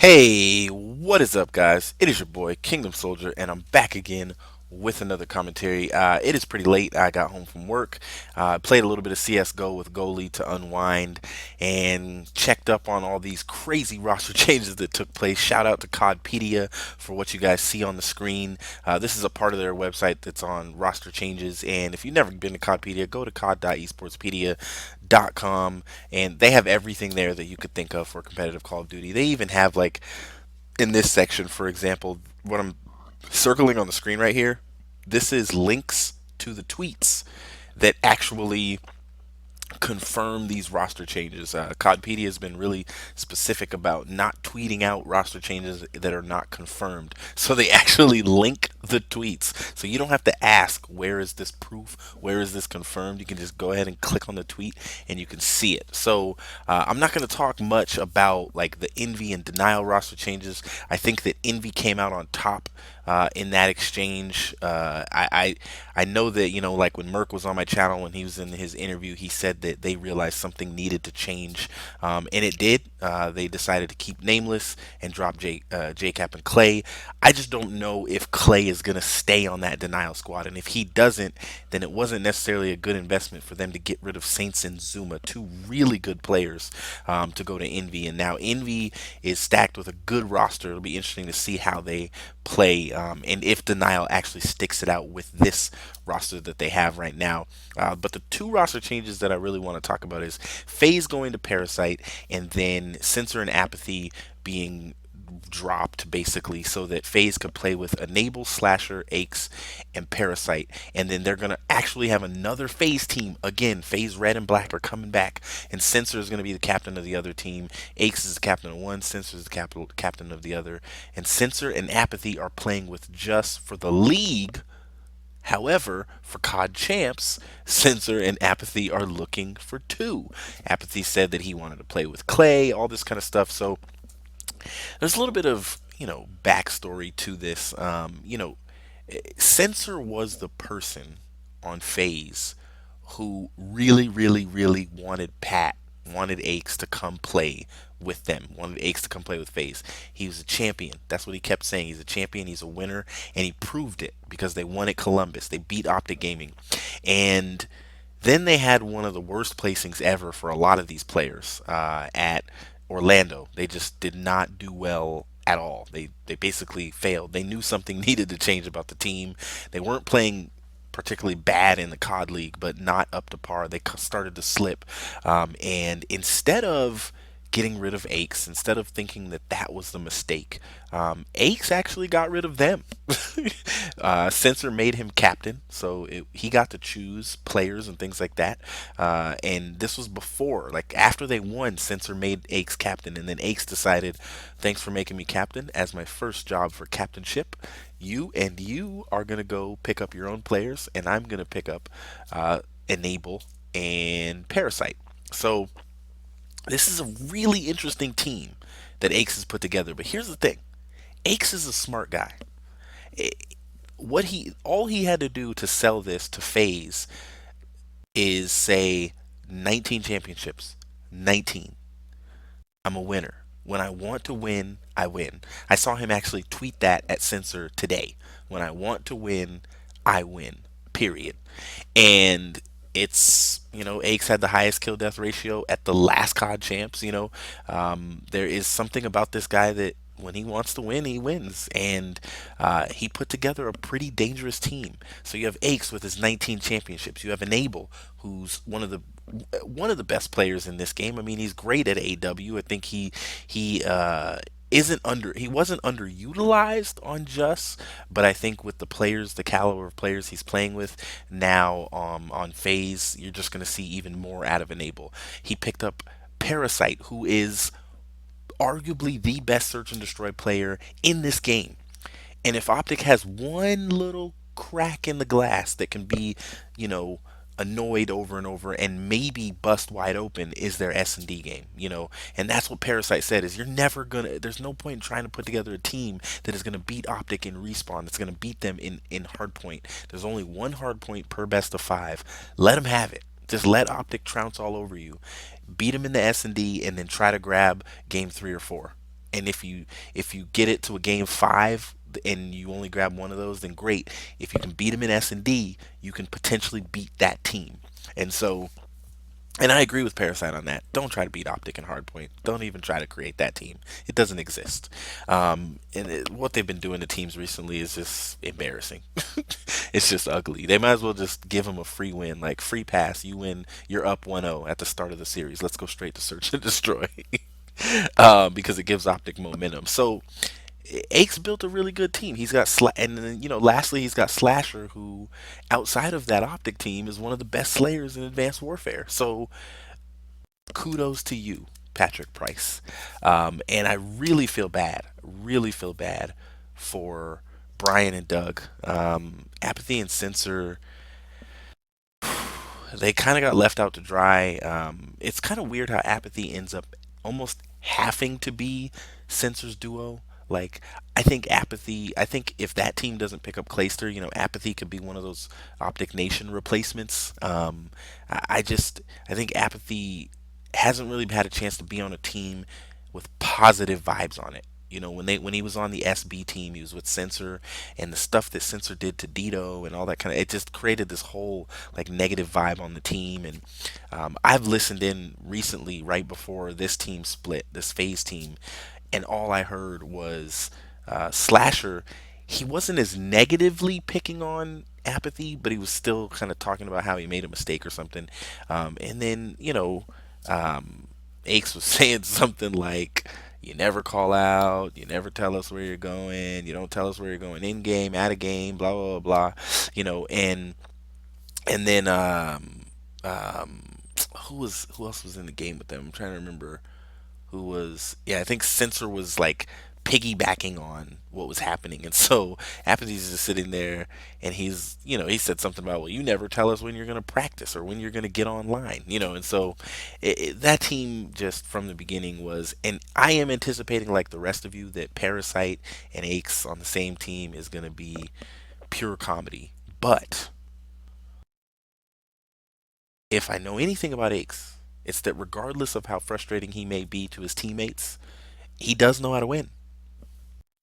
Hey, what is up, guys? It is your boy, Kingdom Soldier, and I'm back again with another commentary. It is pretty late. I got home from work, played a little bit of CSGO with Goalie to unwind, and checked up on all these crazy roster changes that took place. Shout out to CODpedia for what you guys see on the screen. This is a part of their website that's on roster changes, and if you've never been to CODpedia, go to cod.esportspedia.com, and they have everything there that you could think of for competitive Call of Duty. They even have, like, in this section, for example, what I'm circling on the screen right here, this is links to the tweets that actually confirm these roster changes. Codpedia has been really specific about not tweeting out roster changes that are not confirmed. So they actually link the tweets. So you don't have to ask, where is this proof? Where is this confirmed? You can just go ahead and click on the tweet and you can see it. So I'm not going to talk much about like the Envy and Denial roster changes. I think that Envy came out on top in that exchange. I know that, like when Merck was on my channel, when he was in his interview, he said that they realized something needed to change, and it did. They decided to keep Nameless and drop JCap and Clay. I just don't know if Clay is going to stay on that Denial squad, and if he doesn't, then it wasn't necessarily a good investment for them to get rid of Saints and Zuma, two really good players, to go to Envy. And now Envy is stacked with a good roster. It'll be interesting to see how they play, and if Denial actually sticks it out with this roster that they have right now. But the two roster changes that I really want to talk about is FaZe going to Parasite, and then Censor and Apathy being dropped, basically, so that FaZe could play with Enable, Slasher, Aches, and Parasite. And then they're going to actually have another FaZe team. Again, FaZe Red and Black are coming back, and Censor is going to be the captain of the other team. Aches is the captain of one, Censor is the captain of the other. And Censor and Apathy are playing with just for the league. However, for COD Champs, Censor and Apathy are looking for two. Apathy said that he wanted to play with Clay, all this kind of stuff. So there's a little bit of, backstory to this. Censor was the person on FaZe who really, really, really wanted Aches to come play with them, wanted Aches to come play with FaZe. He was a champion. That's what he kept saying. He's a champion, he's a winner, and he proved it because they won at Columbus. They beat OpTic Gaming. And then they had one of the worst placings ever for a lot of these players at Orlando. They just did not do well at all. They basically failed. They knew something needed to change about the team. They weren't playing particularly bad in the COD League, but not up to par. They started to slip, and instead of getting rid of Aches, instead of thinking that that was the mistake, Aches actually got rid of them. Censor made him captain, so he got to choose players and things like that. And this was before, like after they won, Censor made Aches captain, and then Aches decided, thanks for making me captain. As my first job for captainship, you are gonna go pick up your own players, and I'm gonna pick up Enable and Parasite. So this is a really interesting team that Aches has put together. But here's the thing: Aches is a smart guy. Eh, What he all he had to do to sell this to FaZe is say 19 championships, 19. I'm a winner. When I want to win, I win. I saw him actually tweet that at Censor today. When I want to win, I win. Period. And Aches had the highest kill death ratio at the last COD champs. There is something about this guy that when he wants to win, he wins, and he put together a pretty dangerous team. So you have Aches with his 19 championships. You have Enable, who's one of the best players in this game. I mean, he's great at AW. I think he isn't under he wasn't underutilized on Just, but I think with the players, the caliber of players he's playing with now, on FaZe, you're just going to see even more out of Enable. He picked up Parasite, who is arguably the best search and destroy player in this game. And if OpTic has one little crack in the glass that can be, you know, annoyed over and over and maybe bust wide open, is their S&D game. And that's what Parasite said, is you're never gonna there's no point in trying to put together a team that is gonna beat OpTic in respawn, that's gonna beat them in hardpoint. There's only one hardpoint per best of five. Let them have it. Just let OpTic trounce all over you. Beat them in the S&D, and then try to grab game 3 or 4. And if you get it to a game five and you only grab one of those, then great. If you can beat them in S&D, you can potentially beat that team. And so, and I agree with Parasite on that. Don't try to beat Optic and Hardpoint. Don't even try to create that team. It doesn't exist. What they've been doing to teams recently is just embarrassing. It's just ugly. They might as well just give them a free win, like free pass. You win, you're up 1-0 at the start of the series. Let's go straight to search and destroy. Because it gives Optic momentum. So Ake's built a really good team. He's got and then lastly he's got Slasher, who outside of that Optic team is one of the best slayers in Advanced Warfare. So kudos to you, Patrick Price. And I really feel bad for Brian and Doug. Apathy and Censor, they kind of got left out to dry. It's kind of weird how Apathy ends up almost having to be Censor's duo. Like, I think if that team doesn't pick up Clayster, Apathy could be one of those Optic Nation replacements. I think Apathy hasn't really had a chance to be on a team with positive vibes on it. When he was on the SB team, he was with Censor, and the stuff that Censor did to Dito and all that kind of, it just created this whole like negative vibe on the team. And I've listened in recently, right before this team split, this FaZe team, and all I heard was Slasher. He wasn't as negatively picking on Apathy, but he was still kind of talking about how he made a mistake or something. And then Aches was saying something like, "You never call out. You never tell us where you're going. You don't tell us where you're going in game, out of game. Blah blah blah blah." And then who else was in the game with them? I'm trying to remember who was. Yeah, I think Censor was like piggybacking on what was happening, and so Apathy's just sitting there, and he said something about, well, you never tell us when you're going to practice or when you're going to get online, and so that team just from the beginning was, and I am anticipating, like the rest of you, that Parasite and Aches on the same team is going to be pure comedy. But if I know anything about Aches, it's that regardless of how frustrating he may be to his teammates, he does know how to win.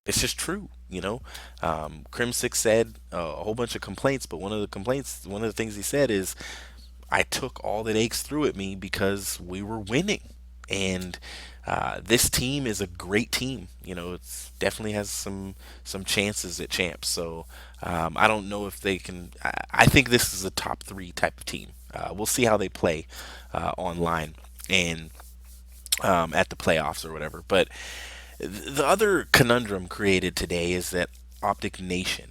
It's just true, Crim Six said a whole bunch of complaints, but one of the things he said is, I took all that Aches threw at me because we were winning. And this team is a great team. It's definitely has some chances at champs. So I don't know if they can. I think this is a top three type of team. We'll see how they play online and at the playoffs or whatever. But the other conundrum created today is that Optic Nation.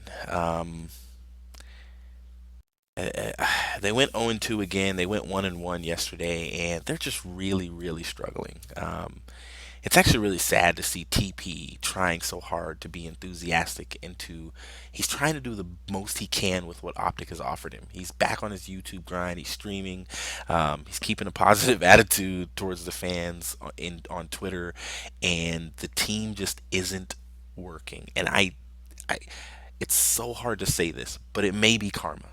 They went 0-2 again. They went 1-1 yesterday, and they're just really, really struggling. It's actually really sad to see TP trying so hard to be enthusiastic he's trying to do the most he can with what Optic has offered him. He's back on his YouTube grind. He's streaming. He's keeping a positive attitude towards the fans on Twitter, and the team just isn't working. And I it's so hard to say this, but it may be karma,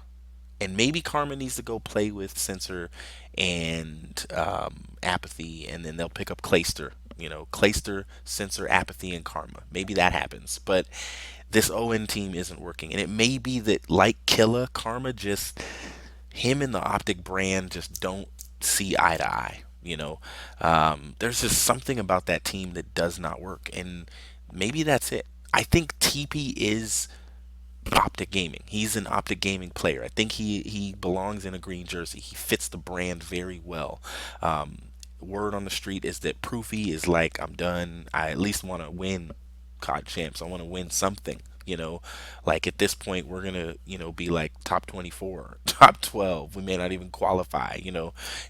and maybe Karma needs to go play with Censor and Apathy, and then they'll pick up Clayster. Clayster, Censor, Apathy, and Karma. Maybe that happens, but this ON team isn't working, and it may be that, like Killa, Karma just, him and the Optic brand just don't see eye to eye. There's just something about that team that does not work, and maybe that's it. I think TP is Optic Gaming. He's an Optic Gaming player. I think he belongs in a green jersey. He fits the brand very well. Word on the street is that Proofy is like, I'm done. I at least want to win COD champs. I want to win something. Like at this point, we're gonna, be like top 24, top 12. We may not even qualify,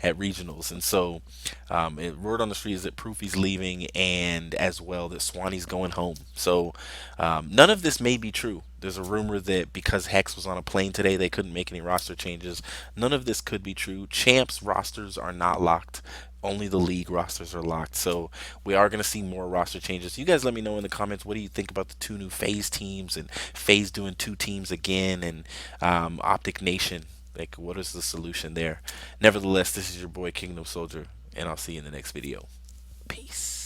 at regionals. And so, word on the street is that Proofy's leaving, and as well that Swanee's going home. So, none of this may be true. There's a rumor that because Hex was on a plane today, they couldn't make any roster changes. None of this could be true. Champs rosters are not locked. Only the league rosters are locked. So we are going to see more roster changes. You guys let me know in the comments, what do you think about the two new FaZe teams, and FaZe doing two teams again, and Optic Nation? Like, what is the solution there? Nevertheless, this is your boy Kingdom Soldier, and I'll see you in the next video. Peace.